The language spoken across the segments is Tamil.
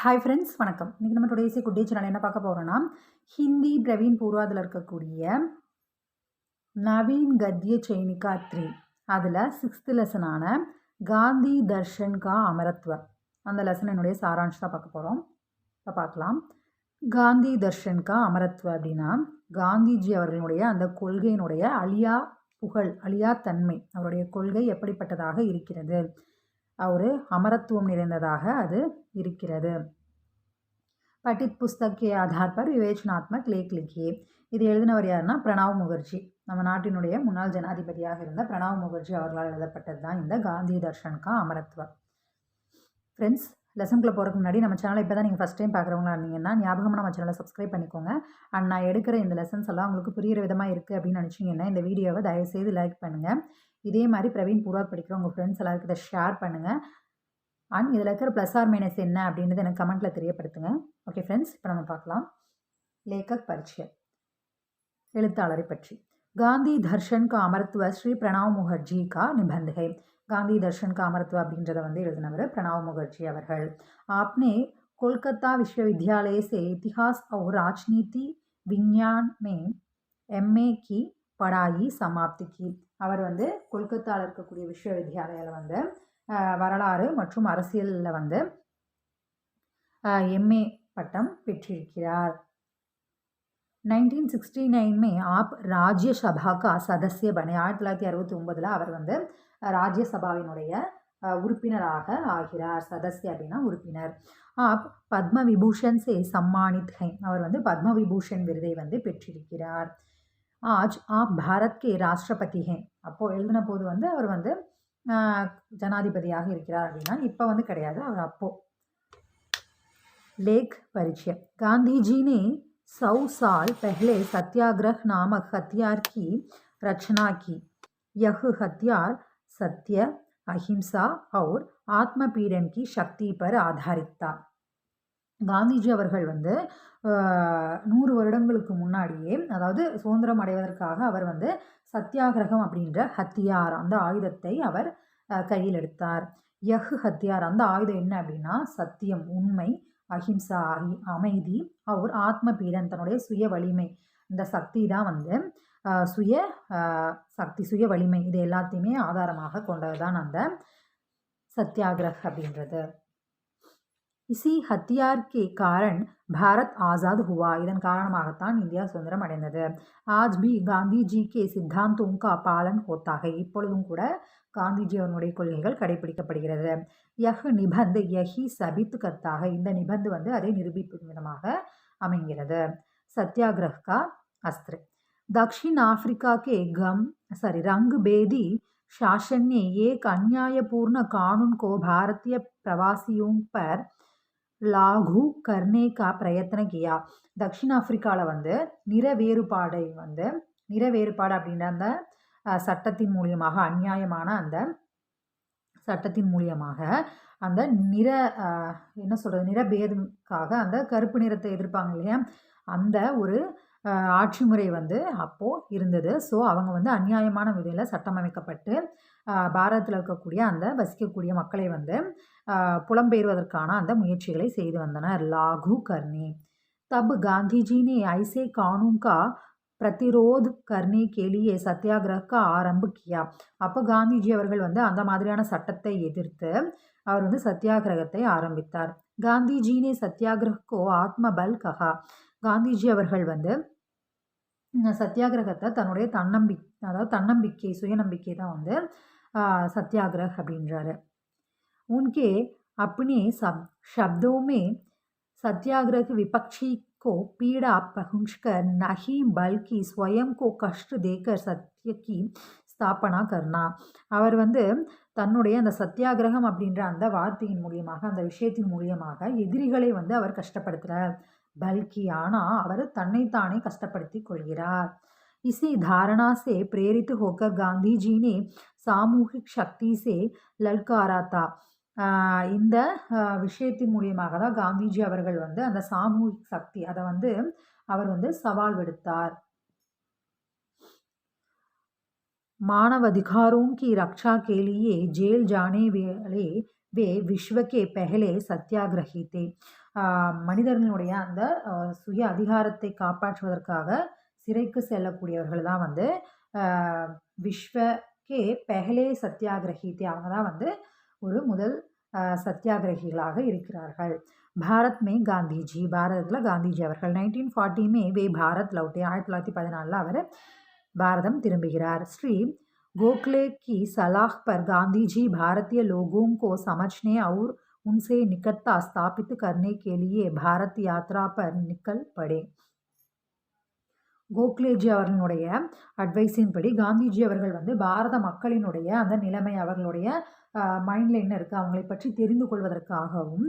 ஹாய் ஃப்ரெண்ட்ஸ், வணக்கம். இன்றைக்கி நம்ம டுடேஸே குட் டே சேனல் என்ன பார்க்க போகிறோன்னா, ஹிந்தி பிரவீன் பூர்வாதில் இருக்கக்கூடிய நவீன் கத்ய சைனிகா 3 அதில் 6th லெசனான காந்தி தர்ஷன் கா அமரத்வ அந்த லெசன் என்னுடைய சாராம்சம் தான் பார்க்க போகிறோம். இப்போ பார்க்கலாம். காந்தி தர்ஷன் கா அமரத்வ அப்படின்னா காந்திஜி அவர்களுடைய அந்த கொள்கையினுடைய அழியா புகழ், அழியா தன்மை, அவருடைய கொள்கை எப்படிப்பட்டதாக இருக்கிறது, ஒரு அமரத்துவம் நிறைந்ததாக அது இருக்கிறது. पठित पुस्तक के आधार पर विवेचनात्मक लेख लिखिए. இது எழுதினவர் யாருன்னா பிரணாப் முகர்ஜி. நம்ம நாட்டினுடைய முன்னாள் ஜனாதிபதியாக இருந்த பிரணாப் முகர்ஜி அவர்களால் எழுதப்பட்டது தான் இந்த காந்தி தர்ஷன் கா அமரத்வ. ஃப்ரெண்ட்ஸ், லெசனுக்குள்ளே போகிறதுக்கு முன்னாடி நம்ம சேனலை இப்போ தான் நீங்கள் ஃபஸ்ட் டைம் பார்க்குறவங்களா இருந்தீங்கன்னா ஞாபகமாக நம்ம சேனலை சப்ஸ்கிரைப் பண்ணிக்கோங்க. அண்ட் நான் எடுக்கிற இந்த லெசன்ஸ் எல்லாம் உங்களுக்கு புரிகிற விதமாக இருக்குது அப்படின்னு நினச்சிங்கன்னா இந்த வீடியோவை தயவுசெய்து லைக் பண்ணுங்கள். இதே மாதிரி பிரவீன் பூர்வாத் படிக்கிற உங்கள் ஃப்ரெண்ட்ஸ் எல்லாருக்கும் இதை ஷேர் பண்ணுங்கள். அண்ட் இதில் இருக்கிற ப்ளஸ் ஆர் மைனஸ் என்ன அப்படின்றத எனக்கு கமெண்ட்டில் தெரியப்படுத்துங்க. ஓகே ஃப்ரெண்ட்ஸ், இப்போ நம்ம பார்க்கலாம். லேखक परिचय, எழுத்தாளரை பற்றி. காந்தி தர்ஷன் கா அமரத்வ ஸ்ரீ பிரணாப் முகர்ஜி கா நிபந்த் है. காந்தி தர்ஷன் கா அமரத்வ அப்படின்றத எழுதினவர் பிரணாப் முகர்ஜி அவர்கள். आपने कोलकाता विश्वविद्यालय से इतिहास और राजनीति विज्ञान में MA की पढ़ाई समाप्त की. அவர் கொல்கத்தாவில் இருக்கக்கூடிய விஸ்வவித்யாலயில் வரலாறு மற்றும் அரசியலில் MA பட்டம் பெற்றிருக்கிறார். 1969 में आप राज्यसभा का सदस्य बने. 1969 அவர் ராஜ்யசபாவினுடைய உறுப்பினராக ஆகிறார். சதஸ்ய அப்படின்னா உறுப்பினர். आप பத்ம விபூஷன் से सम्मानित हैं. அவர் பத்ம விபூஷன் விருதை பெற்றிருக்கிறார். आज आप भारत के राष्ट्रपति हैं. அப்போது எழுதின போது அவர் ஜனாதிபதியாக இருக்கிறார் அப்படின்னா இப்போ கிடையாது, அவர் அப்போ. लेख परिचय. गांधी जी ने 100 साल पहले सत्याग्रह नामक हथियार की रचना की. यह हथियार सत्य, अहिंसा और आत्मपीड़न की शक्ति पर आधारित था. காந்திஜி அவர்கள் 100 வருடங்களுக்கு முன்னாடியே, அதாவது சுதந்திரம் அடைவதற்காக அவர் சத்தியாகிரகம் அப்படின்ற ஹத்தியார், அந்த ஆயுதத்தை அவர் கையில் எடுத்தார். யஹ் ஹத்தியார், அந்த ஆயுதம் என்ன அப்படின்னா சத்தியம், உண்மை, அஹிம்சா அமைதி, அவர் ஆத்ம பீடன், தன்னுடைய சுய வலிமை, இந்த சக்தி தான் சுய சக்தி, சுய வலிமை, இது எல்லாத்தையுமே ஆதாரமாக கொண்டது தான் அந்த சத்தியாகிரக் அப்படின்றது. इसी हथियार के कारण भारत आज़ाद हुआ. இதன் காரணமாகத்தான் இந்தியா சுதந்திரம் அடைந்தது. आज भी गांधी जी के सिद्धांतों का पालन होता है. இப்பொழுதும் கூட காந்திஜி அவர்களுடைய கொள்கைகள் கடைபிடிக்கப்படுகிறது. यह निबंध यही साबित करता है. இந்த நிபந்து அதை நிரூபிக்கும் விதமாக அமைகிறது. सत्याग्रह का अस्त्र. दक्षिण अफ्रीका के रंगभेदी शासन ने एक अन्यायपूर्ण कानून को भारतीय प्रवासियों पर லாகு கர்னேகா பிரயத்தன கியா. தக்ஷிண ஆப்பிரிக்காவில் நிற வேறுபாடு அப்படின்ற அந்த சட்டத்தின் மூலியமாக, அநியாயமான அந்த சட்டத்தின் மூலியமாக அந்த நிறபேதம்காக, அந்த கருப்பு நிறத்தை எதிர்ப்பாங்க இல்லையா, அந்த ஒரு ஆட்சி முறை அப்போது இருந்தது. ஸோ அவங்க அநியாயமான விதையில் சட்டம் அமைக்கப்பட்டு பாரதத்தில் இருக்கக்கூடிய அந்த வசிக்கக்கூடிய மக்களை புலம்பெயர்வதற்கான அந்த முயற்சிகளை செய்து வந்தனர். லாகு கர்னே. தப் காந்திஜி ने ऐसे कानून का प्रतिरोध करने के लिए सत्याग्रह का आरंभ किया. அப்போ காந்திஜி அவர்கள் அந்த மாதிரியான சட்டத்தை எதிர்த்து அவர் சத்தியாகிரகத்தை ஆரம்பித்தார். காந்திஜி ने सत्याग्रह को आत्मबल कहा. காந்திஜி அவர்கள் சத்தியாகிரகத்தை தன்னுடைய தன்னம்பிக்கை, சுயநம்பிக்கை தான் சத்தியாகிரக் அப்படின்றாரு. उनके अपने शब्दों में सत्याग्रह विपक्षी को पीड़ा पहुंचकर नहीं बल्कि स्वयं को कष्ट देकर सत्य की ஸ்தாபனா கர்னா. அவர் தன்னுடைய அந்த சத்தியாகிரகம் அப்படின்ற அந்த வார்த்தையின் மூலியமாக, அந்த விஷயத்தின் மூலியமாக எதிரிகளை அவர் கஷ்டப்படுத்துகிறார். பல்கி, ஆனால் அவர் தன்னைத்தானே கஷ்டப்படுத்தி கொள்கிறார். इसी धारणा से प्रेरित होकर गांधी जी ने सामूहिक शक्ति से ललकारा था. இந்த விஷயத்தின் மூலியமாக தான் காந்திஜி அவர்கள் அந்த சாமூகிக் சக்தி, அதை அவர் சவால் விடுத்தார். मानव अधिकारों की रक्षा के लिए जेल जाने वाले வே விஸ்வக்கே பெஹலே சத்தியாகிரகி தே. மனிதர்களுடைய அந்த சுய அதிகாரத்தை காப்பாற்றுவதற்காக சிறைக்கு செல்லக்கூடியவர்கள் தான் வந்து விஸ்வக்கே பெஹலே சத்தியாகிரகி தே. அவங்க தான் வந்து ஒரு முதல் சத்தியாகிரகிகளாக இருக்கிறார்கள். பாரத் மே காந்திஜி, பாரதத்தில் காந்திஜி அவர்கள் 1940 மே வே பாரத் லௌட்டே, 1914 அவர் பாரதம் திரும்புகிறார். ஸ்ரீ गोखले की सलाह पर गांधी जी भारतीय लोगों को समझने और उनसे निकटता स्थापित करने के लिए भारत यात्रा पर निकल पड़े. கோக்லேஜி அவர்களுடைய அட்வைஸின் படி காந்திஜி அவர்கள் வந்து பாரத மக்களினுடைய அந்த நிலைமை, அவர்களுடைய மைண்டில் என்ன இருக்குது, அவங்களை பற்றி தெரிந்து கொள்வதற்காகவும்,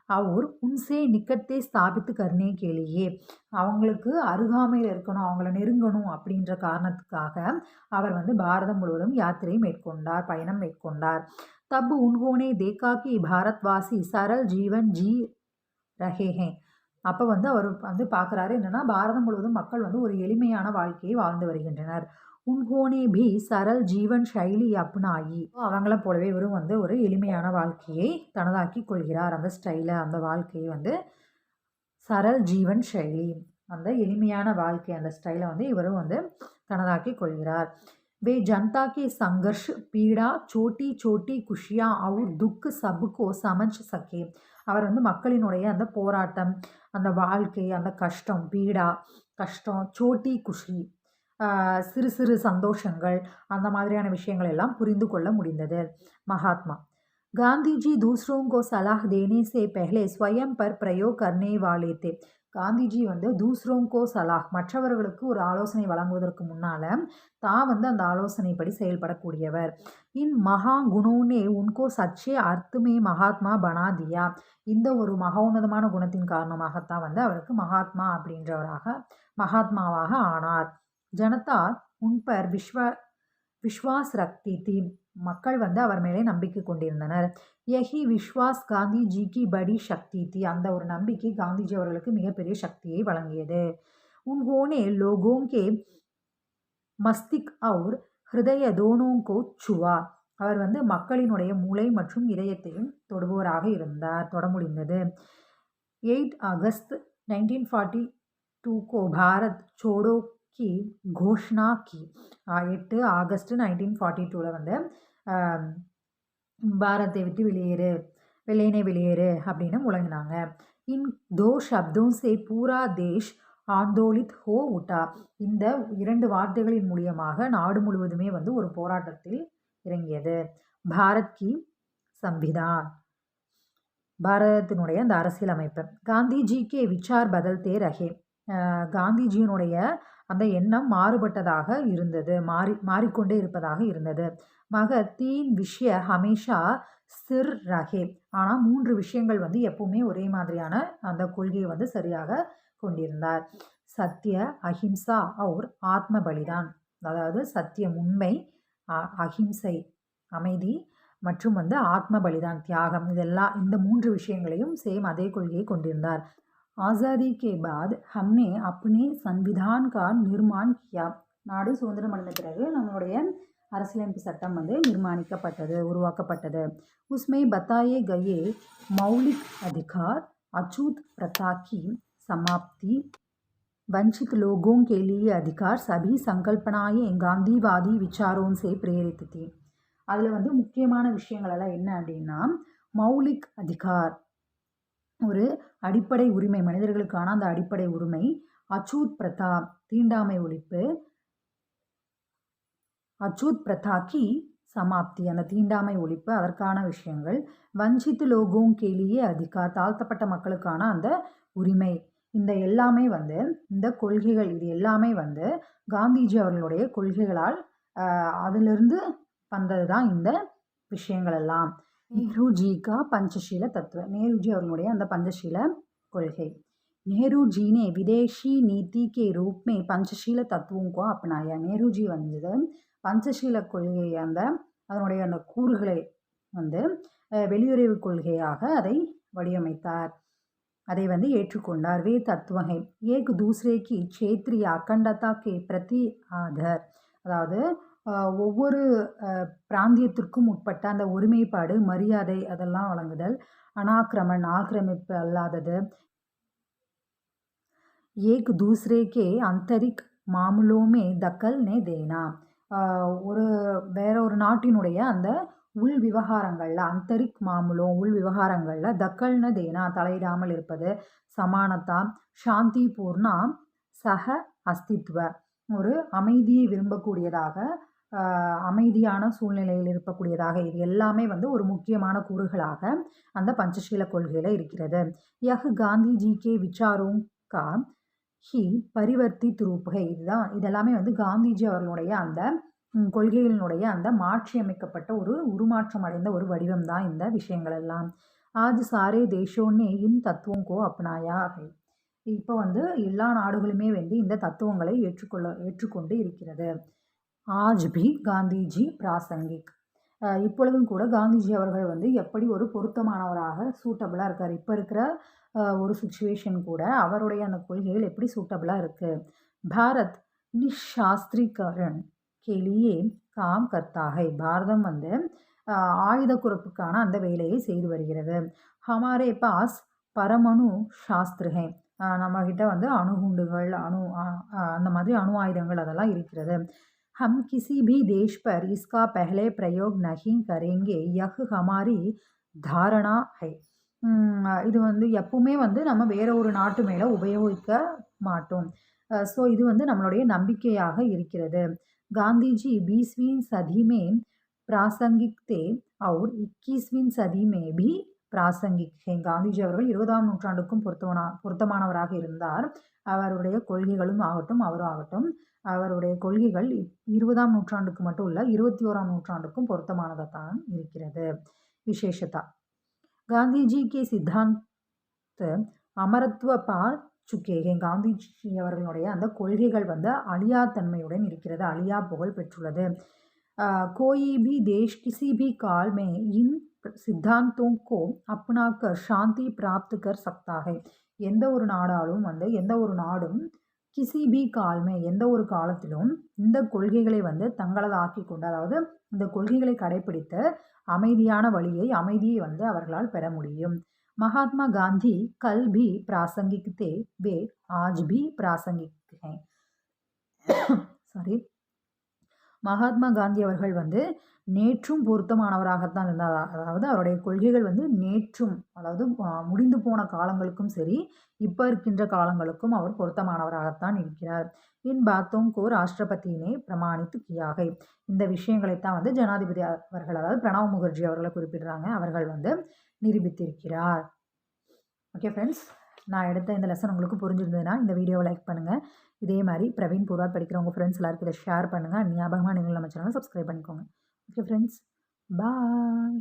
அவர் உன்சே நிக்கத்தே ஸ்தாபித்து கர்னே கேலியே, அவங்களுக்கு அருகாமையில் இருக்கணும், அவங்கள நெருங்கணும் அப்படின்ற காரணத்துக்காக அவர் வந்து பாரதம் முழுவதும் யாத்திரை மேற்கொண்டார், பயணம் மேற்கொண்டார். தப் உன்ஹோனே தேக்கா கி பாரத்வாசி சரல் ஜீவன் ஜீ ரஹே ஹே. அப்போ வந்து அவர் வந்து பார்க்குறாரு என்னென்னா, பாரதம் முழுவதும் மக்கள் வந்து ஒரு எளிமையான வாழ்க்கையை வாழ்ந்து வருகின்றனர். உன்ஹோனே பி சரல் ஜீவன் ஷைலி அப்னாயி, அவங்கள போலவே இவரும் வந்து ஒரு எளிமையான வாழ்க்கையை தனதாக்கி கொள்கிறார். அந்த ஸ்டைலை, அந்த வாழ்க்கையை வந்து சரல் ஜீவன் ஷைலி, அந்த எளிமையான வாழ்க்கை, அந்த ஸ்டைலை வந்து இவரும் வந்து தனதாக்கி கொள்கிறார். वे जनता के संघर्ष पीड़ा छोटी छोटी खुशियाँ और दुख सबको समझ सके. அவர் வந்து மக்களினுடைய அந்த போராட்டம், அந்த வாழ்க்கை, அந்த கஷ்டம், பீடா கஷ்டம், சோட்டி குஷி சிறு சிறு சந்தோஷங்கள், அந்த மாதிரியான விஷயங்கள் எல்லாம் புரிந்து கொள்ள முடிந்தது. மகாத்மா गांधी जी दूसरों को सलाह देने से पहले स्वयं पर प्रयोग करने वाले थे. காந்திஜி வந்து தூஸ்ரோங்கோ சலாஹ், மற்றவர்களுக்கு ஒரு ஆலோசனை வழங்குவதற்கு முன்னால் தான் வந்து அந்த ஆலோசனைப்படி செயல்படக்கூடியவர். இன் மகா குணோனே உன்கோ சச்சே அர்த்தமே மகாத்மா பனா தியா. இந்த ஒரு மகோன்னதமான குணத்தின் காரணமாகத்தான் வந்து அவருக்கு மகாத்மா அப்படின்றவராக, மகாத்மாவாக ஆனார். ஜனதா உன்பர் விஸ்வாஸ் ரக்தி தி. மக்கள் வந்து அவர் மேலே நம்பிக்கை கொண்டிருந்தனர். யஹி விஸ்வாஸ் காந்திஜி கி படி சக்தி தி. அந்த ஒரு நம்பிக்கை காந்திஜி அவர்களுக்கு மிகப்பெரிய சக்தியை வழங்கியது. உன்ஹோனே லோகோं के மஸ்திக் और ஹிருதய दोनों को छुआ. அவர் வந்து மக்களினுடைய மூளை மற்றும் இதயத்தையும் தொடுபவராக இருந்தார், தொட முடிந்தது. 8 अगस्त 1942 को भारत छोड़ो की घोषणा की. 8 ஆகஸ்ட் 1942 வந்து பாரத்தை விட்டு வெளியேறு, வெள்ளையனே வெளியேறு அப்படின்னு முழங்கினாங்க. இன் தோ ஷப்தோं से पूरा देश ஆந்தோலித் ஹோ உட்டா. இந்த 2 வார்த்தைகளின் மூலியமாக நாடு முழுவதுமே வந்து ஒரு போராட்டத்தில் இறங்கியது. பாரத் கி சம்விதான், பாரதத்தினுடைய அந்த அரசியலமைப்பு. காந்திஜி கே விசார் பதல்தே ரஹே. காந்திஜியினுடைய அந்த எண்ணம் மாறுபட்டதாக இருந்தது, மாறிக்கொண்டே இருப்பதாக இருந்தது. மகர் தீன் விஷய ஹமேஷா ஸ்திர் ரஹே. ஆனால் 3 விஷயங்கள் வந்து எப்பவுமே ஒரே மாதிரியான அந்த கொள்கையை வந்து சரியாக கொண்டிருந்தார். சத்திய, அஹிம்சா और ஆத்ம பலிதான். அதாவது சத்தியம், உண்மை, அஹிம்சை அமைதி மற்றும் வந்து ஆத்ம பலிதான் தியாகம், இதெல்லாம் இந்த 3 விஷயங்களையும் சேம் அதே கொள்கையை கொண்டிருந்தார். ஆசாதி கே பாத் ஹம்னே அப்னே சன்விதான் கா நிர்மாண் கியா. நாடு சுதந்திரம் அடைந்த பிறகு நம்மளுடைய அரசியலமைப்பு சட்டம் வந்து நிர்மாணிக்கப்பட்டது, உருவாக்கப்பட்டது. உஸ்மே பத்தாயே கயே மௌலிக் அதிகார், அச்சூத் பிரதா கி समाप्ति, वंचित लोगों के लिए अधिकार, सभी संकल्पनाएं गांधीवादी विचारों से प्रेरित थी. அதில் வந்து முக்கியமான விஷயங்கள் எல்லாம் என்ன அப்படின்னா, மௌலிக் அதிகார் ஒரு அடிப்படை உரிமை, மனிதர்களுக்கான அந்த அடிப்படை உரிமை. அச்சூத் பிரதா தீண்டாமை ஒழிப்பு. அச்சூத் பிரதா கி சமாப்தி அந்த தீண்டாமை ஒழிப்பு, அதற்கான விஷயங்கள். வஞ்சித் லோகோं के लिए அதிகார் தாழ்த்தப்பட்ட மக்களுக்கான அந்த உரிமை. இந்த எல்லாமே வந்து இந்த கொள்கைகள், இது எல்லாமே வந்து காந்திஜி அவர்களுடைய கொள்கைகளால் அதிலிருந்து வந்தது தான் இந்த விஷயங்கள் எல்லாம். நேருஜி கா பஞ்சசீல தத்துவ, நேருஜி அவர்களுடைய அந்த பஞ்சசீல கொள்கை. நேருஜி ने विदेशी नीति के रूप में पंचशील तत्वों को अपनाया. நேருஜி வந்து பஞ்சசீல கொள்கை, அந்த அதனுடைய அந்த கூறுகளை வந்து வெளியுறவு கொள்கையாக அதை வடிவமைத்தார், அதை வந்து ஏற்றுக்கொண்டார். வே தத்துவகை ஏக் தூசரே கி க்ஷேத்ரிய அகண்டதா கே பிரதி ஆதர். அதாவது ஒவ்வொரு பிராந்தியத்திற்கும் உட்பட்ட அந்த ஒருமைப்பாடு, மரியாதை அதெல்லாம் வழங்குதல். அனாக்கிரமன் ஆக்கிரமிப்பு அல்லாதது. एक दूसरे के आंतरिक मामलों में दखल ने देना. ஒரு வேற ஒரு நாட்டினுடைய அந்த உள் விவகாரங்கள்ல அந்தரிக் மாமுலம் உள் விவகாரங்கள்ல தக்கல்ன தேனா தலையிடாமல் இருப்பது. சமானத்தா சாந்தி பூர்ணா சக அஸ்தித்வ ஒரு அமைதியை விரும்பக்கூடியதாக அமைதியான சூழ்நிலையில் இருக்கக்கூடியதாக இது எல்லாமே வந்து ஒரு முக்கியமான கூறுகளாக அந்த பஞ்சசீல கொள்கையில் இருக்கிறது. யஹ் காந்திஜி கே விசாரோं கா ஹி பரிவர்த்தித் ரூப் ஹை. இதெல்லாமே வந்து காந்திஜி அவர்களுடைய அந்த கொள்கைகளினுடைய அந்த மாற்றியமைக்கப்பட்ட ஒரு உருமாற்றம் அடைந்த ஒரு வடிவம் தான் இந்த விஷயங்கள் எல்லாம். ஆஜ் சாரே தேஷோன்னே இன் தத்துவம் கோ அப்னாயா ஹை. இப்போ வந்து எல்லா நாடுகளுமே வந்து இந்த தத்துவங்களை ஏற்றுக்கொண்டு இருக்கிறது. ஆஜ் பி காந்திஜி பிராசங்கிக். இப்பொழுதும் கூட காந்திஜி அவர்கள் வந்து எப்படி ஒரு பொருத்தமானவராக சூட்டபிளாக இருக்கார். இப்போ இருக்கிற ஒரு சுச்சுவேஷன் கூட அவருடைய அந்த கொள்கைகள் எப்படி சூட்டபிளாக இருக்குது. பாரத் நிஷாஸ்திரீகரன் கேலியே காம் கர்த்தாகை. பாரதம் வந்து ஆயுத குறைப்புக்கான அந்த வேலையை செய்து வருகிறது. ஹமாரே பாஸ் பரமணு சாஸ்திரகை. நம்மக்கிட்ட வந்து அணுகுண்டுகள் அந்த மாதிரி அணு ஆயுதங்கள் அதெல்லாம் இருக்கிறது. हम किसी भी देश पर इसका पहले प्रयोग नहीं करेंगे यह हमारी धारणा है. இது வந்து எப்பவுமே வந்து நம்ம வேற ஒரு நாட்டு மேலே உபயோகிக்க மாட்டோம். ஸோ இது வந்து நம்மளுடைய நம்பிக்கையாக இருக்கிறது. காந்திஜி 20वीं सदी में प्रासंगिक थे और 21वीं सदी में भी प्रासंगिक है. காந்திஜி அவர்கள் 20ஆம் நூற்றாண்டுக்கும் பொருத்தமானவராக இருந்தார். அவருடைய கொள்கைகளும் ஆகட்டும் அவரும் ஆகட்டும் அவருடைய கொள்கைகள் 20ஆம் நூற்றாண்டுக்கு மட்டும் இல்லை 21ஆம் நூற்றாண்டுக்கும் பொருத்தமானதாக தான் இருக்கிறது. விசேஷதா காந்திஜி கே சித்தாந்த அமரத்துவ பா சுக்கேகே. காந்திஜி அவர்களுடைய அந்த கொள்கைகள் வந்து அழியாத்தன்மையுடன் இருக்கிறது, அழியா புகழ் பெற்றுள்ளது. கோயி பி தேஷ் கிசி பி கால் மே இன் सिद्धांतों को अपनाकर शांति प्राप्त कर सकता है. எந்த ஒரு நாடாலும் வந்து எந்த ஒரு நாடும் கிசி பி கால்மே எந்த ஒரு காலத்திலும் இந்த கொள்கைகளை வந்து தங்களது ஆக்கி கொண்டு அதாவது இந்த கொள்கைகளை கடைபிடித்து அமைதியை வந்து அவர்களால் பெற முடியும். மகாத்மா காந்தி கல் பி பிராசங்கிக் தே வே ஆஜ் பி பிராசங்கிக் ஹை. சாரி மகாத்மா காந்தி அவர்கள் வந்து நேற்றும் பொருத்தமானவராகத்தான் இருந்தார். அதாவது அவருடைய கொள்கைகள் வந்து நேற்றும் அதாவது முடிந்து போன காலங்களுக்கும் சரி இப்போ இருக்கின்ற காலங்களுக்கும் அவர் பொருத்தமானவராகத்தான் இருக்கிறார். இன் பாத்தோம் கோ ராஷ்டிரபதியினே பிரமாணித்து கியாகை. இந்த விஷயங்களைத்தான் வந்து ஜனாதிபதி அவர்கள் அதாவது பிரணவ் முகர்ஜி அவர்களை குறிப்பிடுறாங்க. அவர்கள் வந்து நிரூபித்திருக்கிறார். ஓகே ஃப்ரெண்ட்ஸ், நான் எடுத்த இந்த லெசன் உங்களுக்கு புரிஞ்சிருந்ததுன்னா இந்த வீடியோவை லைக் பண்ணுங்கள். இதே மாதிரி பிரவீன் பூர்வா படிக்கிற உங்கள் ஃப்ரெண்ட்ஸ் எல்லாருக்கும் இதை ஷேர் பண்ணுங்கள். ஞாபகமாக நீங்கள் நம்ம சேனலை சப்ஸ்கிரைப் பண்ணிக்கோங்க. ஓகே ஃப்ரெண்ட்ஸ், பாய்.